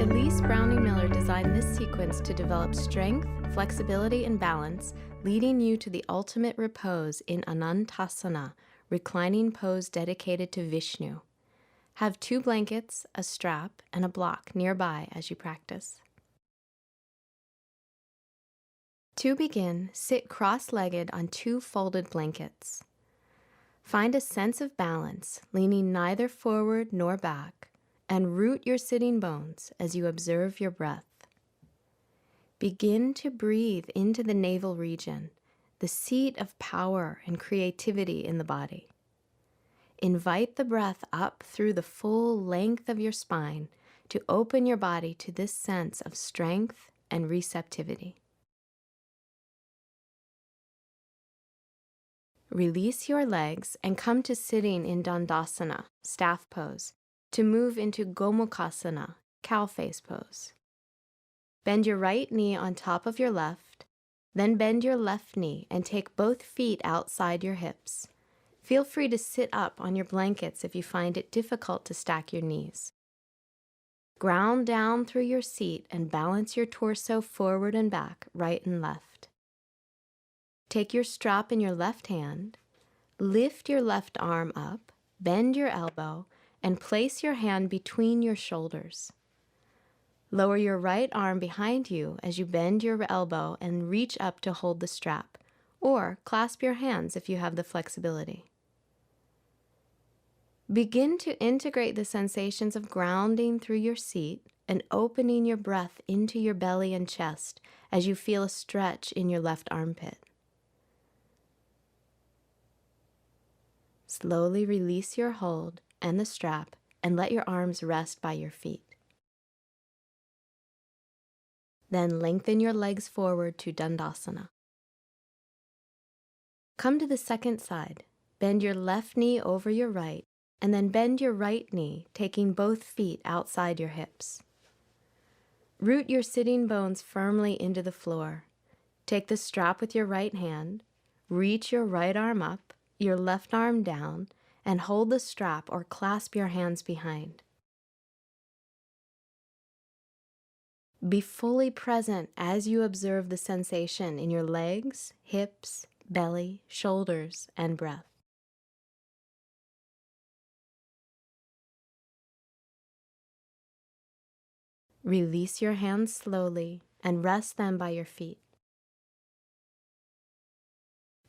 Elise Browning Miller designed this sequence to develop strength, flexibility, and balance, leading you to the ultimate repose in Anantasana, reclining pose dedicated to Vishnu. Have 2 blankets, a strap, and a block nearby as you practice. To begin, sit cross-legged on 2 folded blankets. Find a sense of balance, leaning neither forward nor back, and root your sitting bones as you observe your breath. Begin to breathe into the navel region, the seat of power and creativity in the body. Invite the breath up through the full length of your spine to open your body to this sense of strength and receptivity. Release your legs and come to sitting in Dandasana, staff pose, to move into Gomukhasana, cow face pose. Bend your right knee on top of your left, then bend your left knee and take both feet outside your hips. Feel free to sit up on your blankets if you find it difficult to stack your knees. Ground down through your seat and balance your torso forward and back, right and left. Take your strap in your left hand, lift your left arm up, bend your elbow, and place your hand between your shoulders. Lower your right arm behind you as you bend your elbow and reach up to hold the strap, or clasp your hands if you have the flexibility. Begin to integrate the sensations of grounding through your seat and opening your breath into your belly and chest as you feel a stretch in your left armpit. Slowly release your hold and the strap and let your arms rest by your feet. Then lengthen your legs forward to Dandasana. Come to the second side. Bend your left knee over your right, and then bend your right knee, taking both feet outside your hips. Root your sitting bones firmly into the floor. Take the strap with your right hand, reach your right arm up, your left arm down, and hold the strap or clasp your hands behind. Be fully present as you observe the sensation in your legs, hips, belly, shoulders, and breath. Release your hands slowly and rest them by your feet.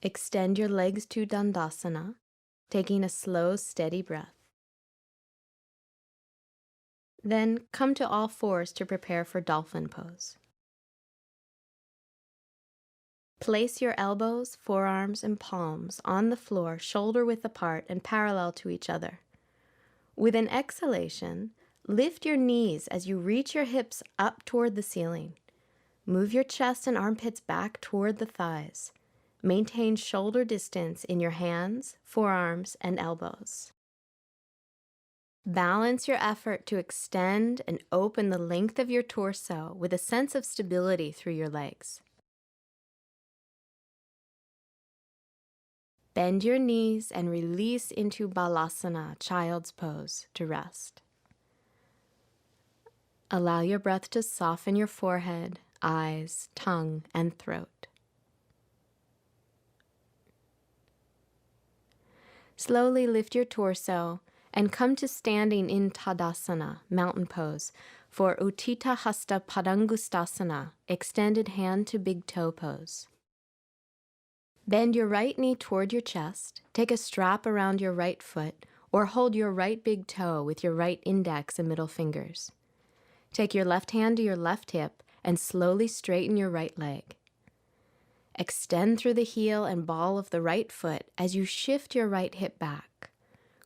Extend your legs to Dandasana, taking a slow, steady breath. Then come to all fours to prepare for dolphin pose. Place your elbows, forearms, and palms on the floor, shoulder-width apart and parallel to each other. With an exhalation, lift your knees as you reach your hips up toward the ceiling. Move your chest and armpits back toward the thighs. Maintain shoulder distance in your hands, forearms, and elbows. Balance your effort to extend and open the length of your torso with a sense of stability through your legs. Bend your knees and release into Balasana, child's pose, to rest. Allow your breath to soften your forehead, eyes, tongue, and throat. Slowly lift your torso and come to standing in Tadasana, mountain pose, for Utthita Hasta Padangustasana, extended hand to big toe pose. Bend your right knee toward your chest, take a strap around your right foot, or hold your right big toe with your right index and middle fingers. Take your left hand to your left hip and slowly straighten your right leg. Extend through the heel and ball of the right foot as you shift your right hip back.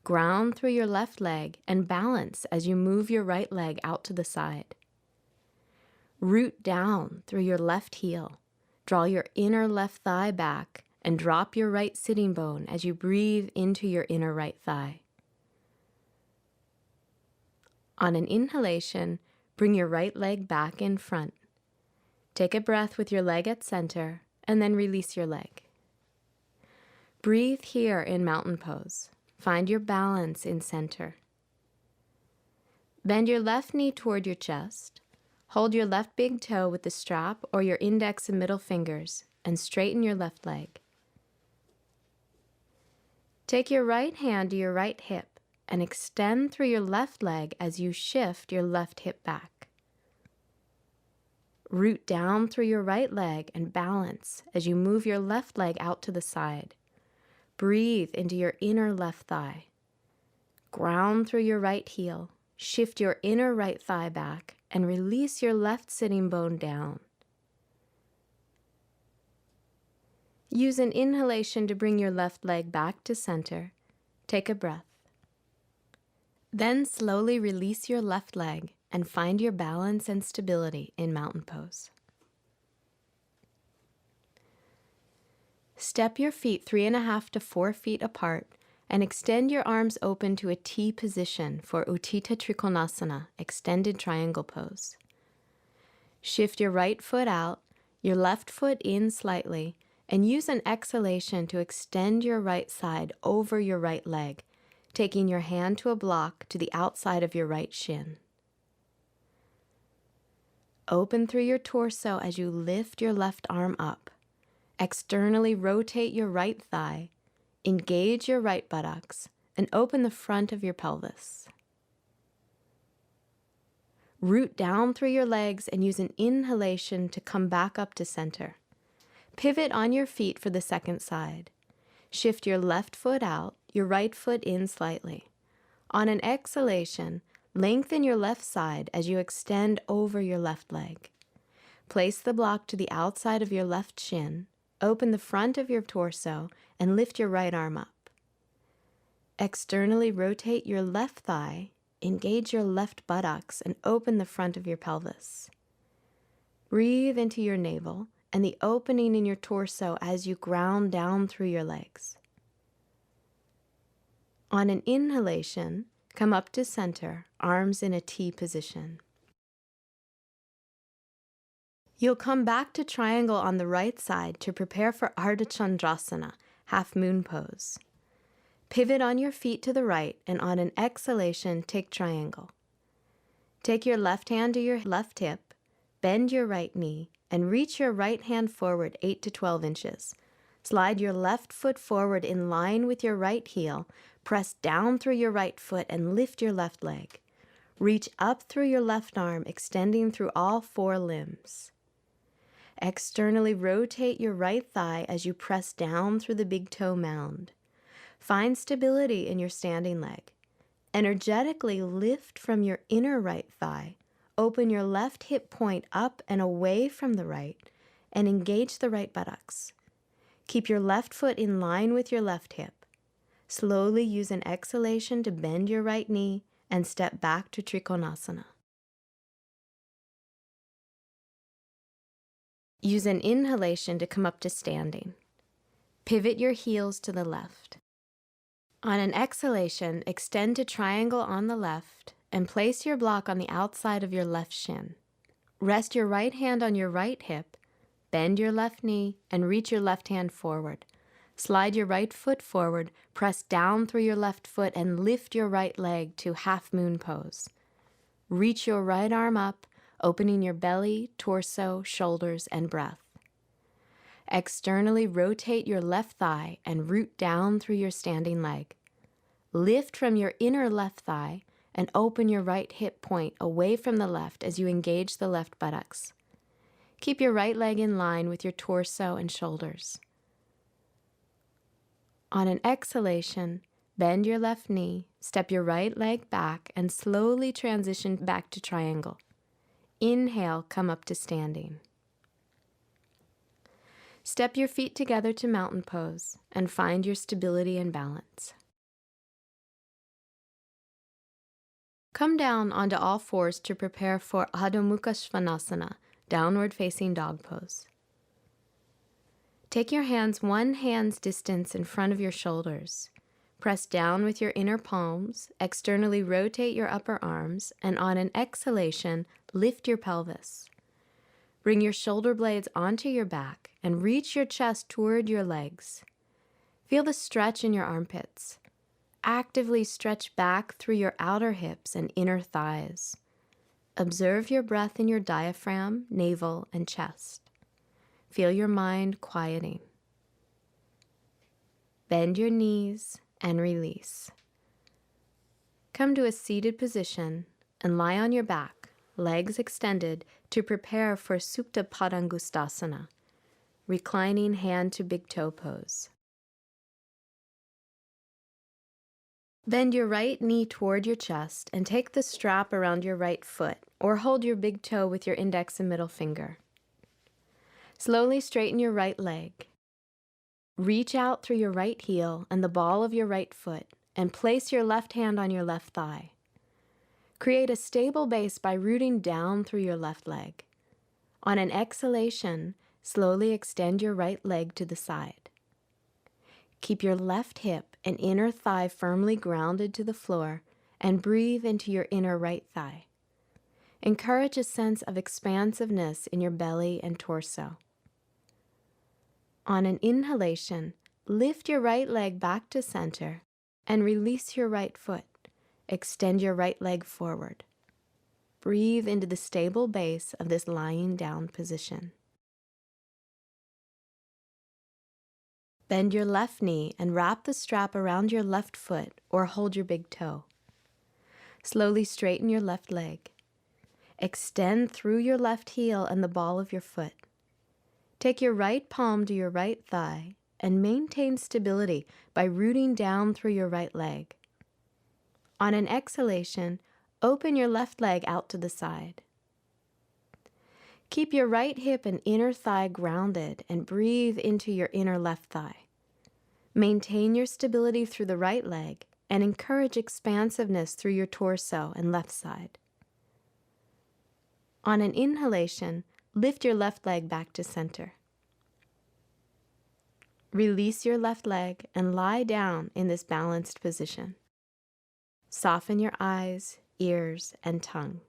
Ground through your left leg and balance as you move your right leg out to the side. Root down through your left heel. Draw your inner left thigh back and drop your right sitting bone as you breathe into your inner right thigh. On an inhalation, bring your right leg back in front. Take a breath with your leg at center, and then release your leg. Breathe here in mountain pose. Find your balance in center. Bend your left knee toward your chest. Hold your left big toe with the strap or your index and middle fingers and straighten your left leg. Take your right hand to your right hip and extend through your left leg as you shift your left hip back. Root down through your right leg and balance as you move your left leg out to the side. Breathe into your inner left thigh. Ground through your right heel. Shift your inner right thigh back and release your left sitting bone down. Use an inhalation to bring your left leg back to center. Take a breath. Then slowly release your left leg and find your balance and stability in mountain pose. Step your feet 3.5 to 4 feet apart and extend your arms open to a T position for Utthita Trikonasana, extended triangle pose. Shift your right foot out, your left foot in slightly, and use an exhalation to extend your right side over your right leg, taking your hand to a block to the outside of your right shin. Open through your torso as you lift your left arm up. Externally rotate your right thigh, engage your right buttocks, and open the front of your pelvis. Root down through your legs and use an inhalation to come back up to center. Pivot on your feet for the second side. Shift your left foot out, your right foot in slightly. On an exhalation, lengthen your left side as you extend over your left leg. Place the block to the outside of your left shin, open the front of your torso, and lift your right arm up. Externally rotate your left thigh, engage your left buttocks, and open the front of your pelvis. Breathe into your navel and the opening in your torso as you ground down through your legs. On an inhalation, come up to center, arms in a T position. You'll come back to triangle on the right side to prepare for Ardha Chandrasana, half moon pose. Pivot on your feet to the right and on an exhalation, take triangle. Take your left hand to your left hip, bend your right knee, and reach your right hand forward 8 to 12 inches. Slide your left foot forward in line with your right heel, press down through your right foot and lift your left leg. Reach up through your left arm, extending through all 4 limbs. Externally rotate your right thigh as you press down through the big toe mound. Find stability in your standing leg. Energetically lift from your inner right thigh. Open your left hip point up and away from the right, and engage the right buttocks. Keep your left foot in line with your left hip. Slowly use an exhalation to bend your right knee and step back to Trikonasana. Use an inhalation to come up to standing. Pivot your heels to the left. On an exhalation, extend to triangle on the left and place your block on the outside of your left shin. Rest your right hand on your right hip, bend your left knee, and reach your left hand forward. Slide your right foot forward, press down through your left foot, and lift your right leg to half moon pose. Reach your right arm up, opening your belly, torso, shoulders, and breath. Externally rotate your left thigh and root down through your standing leg. Lift from your inner left thigh and open your right hip point away from the left as you engage the left buttocks. Keep your right leg in line with your torso and shoulders. On an exhalation, bend your left knee, step your right leg back, and slowly transition back to triangle. Inhale, come up to standing. Step your feet together to mountain pose and find your stability and balance. Come down onto all fours to prepare for Adho Mukha Svanasana, downward facing dog pose. Take your hands 1 hand's distance in front of your shoulders. Press down with your inner palms, externally rotate your upper arms, and on an exhalation, lift your pelvis. Bring your shoulder blades onto your back and reach your chest toward your legs. Feel the stretch in your armpits. actively stretch back through your outer hips and inner thighs. Observe your breath in your diaphragm, navel, and chest. Feel your mind quieting. Bend your knees and release. Come to a seated position and lie on your back, legs extended, to prepare for Supta Padangustasana, reclining hand to big toe pose. Bend your right knee toward your chest and take the strap around your right foot, or hold your big toe with your index and middle finger. Slowly straighten your right leg. Reach out through your right heel and the ball of your right foot and place your left hand on your left thigh. Create a stable base by rooting down through your left leg. On an exhalation, slowly extend your right leg to the side. Keep your left hip and inner thigh firmly grounded to the floor and breathe into your inner right thigh. Encourage a sense of expansiveness in your belly and torso. On an inhalation, lift your right leg back to center and release your right foot. Extend your right leg forward. Breathe into the stable base of this lying down position. Bend your left knee and wrap the strap around your left foot or hold your big toe. Slowly straighten your left leg. Extend through your left heel and the ball of your foot. Take your right palm to your right thigh and maintain stability by rooting down through your right leg. On an exhalation, open your left leg out to the side. Keep your right hip and inner thigh grounded and breathe into your inner left thigh. Maintain your stability through the right leg and encourage expansiveness through your torso and left side. On an inhalation, lift your left leg back to center. Release your left leg and lie down in this balanced position. Soften your eyes, ears, and tongue.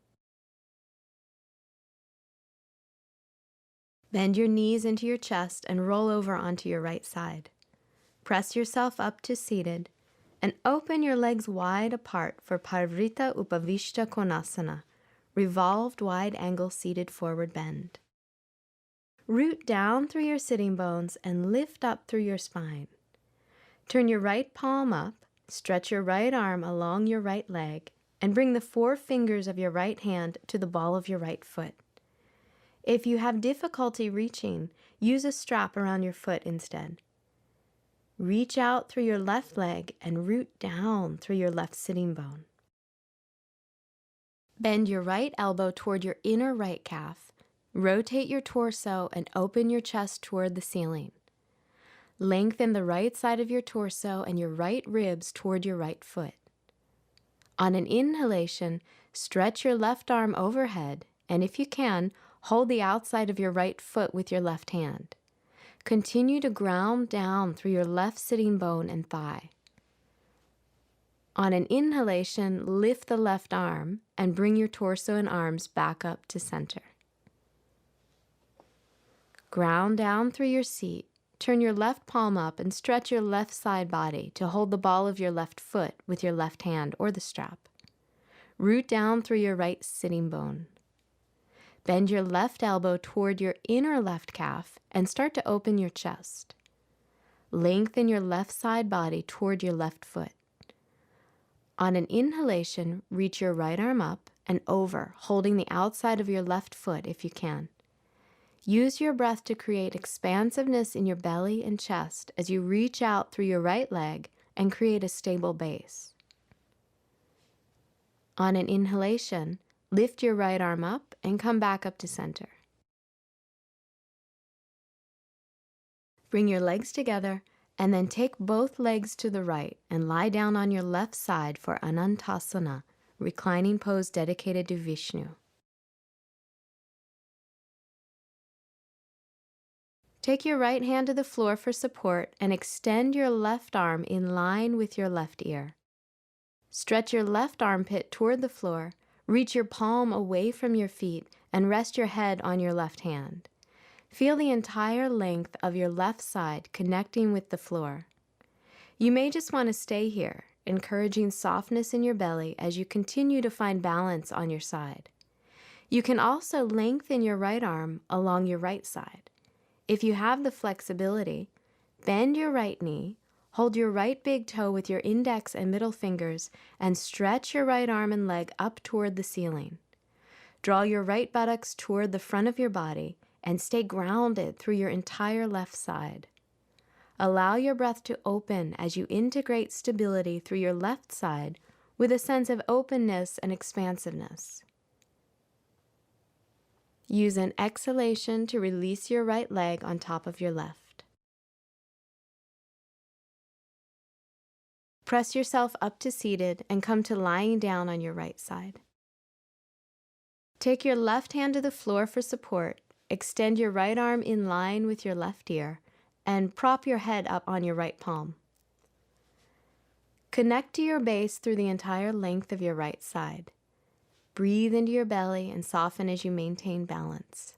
Bend your knees into your chest and roll over onto your right side. Press yourself up to seated and open your legs wide apart for Parivrtta Upavishta Konasana, revolved wide angle seated forward bend. Root down through your sitting bones and lift up through your spine. Turn your right palm up, stretch your right arm along your right leg, and bring the 4 fingers of your right hand to the ball of your right foot. If you have difficulty reaching, use a strap around your foot instead. Reach out through your left leg and root down through your left sitting bone. Bend your right elbow toward your inner right calf. Rotate your torso and open your chest toward the ceiling. Lengthen the right side of your torso and your right ribs toward your right foot. On an inhalation, stretch your left arm overhead, and if you can, hold the outside of your right foot with your left hand. Continue to ground down through your left sitting bone and thigh. On an inhalation, lift the left arm and bring your torso and arms back up to center. Ground down through your seat. Turn your left palm up and stretch your left side body to hold the ball of your left foot with your left hand or the strap. Root down through your right sitting bone. Bend your left elbow toward your inner left calf and start to open your chest. Lengthen your left side body toward your left foot. On an inhalation, reach your right arm up and over, holding the outside of your left foot if you can. Use your breath to create expansiveness in your belly and chest as you reach out through your right leg and create a stable base. On an inhalation, lift your right arm up and come back up to center. Bring your legs together and then take both legs to the right and lie down on your left side for Anantasana, reclining pose dedicated to Vishnu. Take your right hand to the floor for support and extend your left arm in line with your left ear. Stretch your left armpit toward the floor, reach your palm away from your feet, and rest your head on your left hand. Feel the entire length of your left side connecting with the floor. You may just want to stay here. encouraging softness in your belly as you continue to find balance on your side. You can also lengthen your right arm along your right side. If you have the flexibility, bend your right knee, hold your right big toe with your index and middle fingers, and stretch your right arm and leg up toward the ceiling. Draw your right buttocks toward the front of your body and stay grounded through your entire left side. Allow your breath to open as you integrate stability through your left side with a sense of openness and expansiveness. Use an exhalation to release your right leg on top of your left. Press yourself up to seated and come to lying down on your right side. Take your left hand to the floor for support, extend your right arm in line with your left ear, and prop your head up on your right palm. Connect to your base through the entire length of your right side. Breathe into your belly and soften as you maintain balance.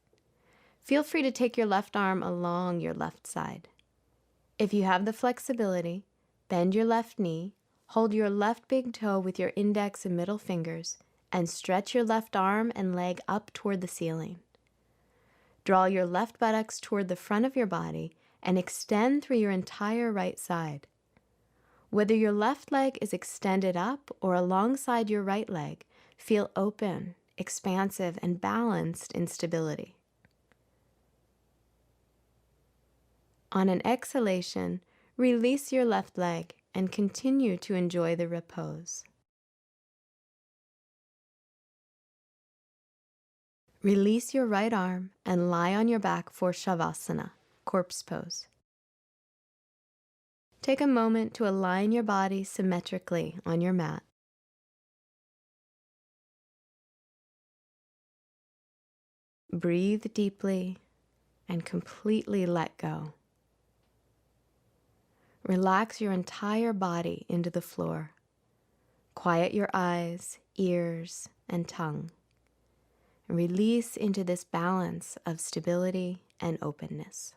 Feel free to take your left arm along your left side. If you have the flexibility, bend your left knee, hold your left big toe with your index and middle fingers, and stretch your left arm and leg up toward the ceiling. Draw your left buttocks toward the front of your body and extend through your entire right side. Whether your left leg is extended up or alongside your right leg, feel open, expansive, and balanced in stability. On an exhalation, release your left leg and continue to enjoy the repose. Release your right arm and lie on your back for Shavasana, corpse pose. Take a moment to align your body symmetrically on your mat. Breathe deeply and completely let go. Relax your entire body into the floor. Quiet your eyes, ears, and tongue. And release into this balance of stability and openness.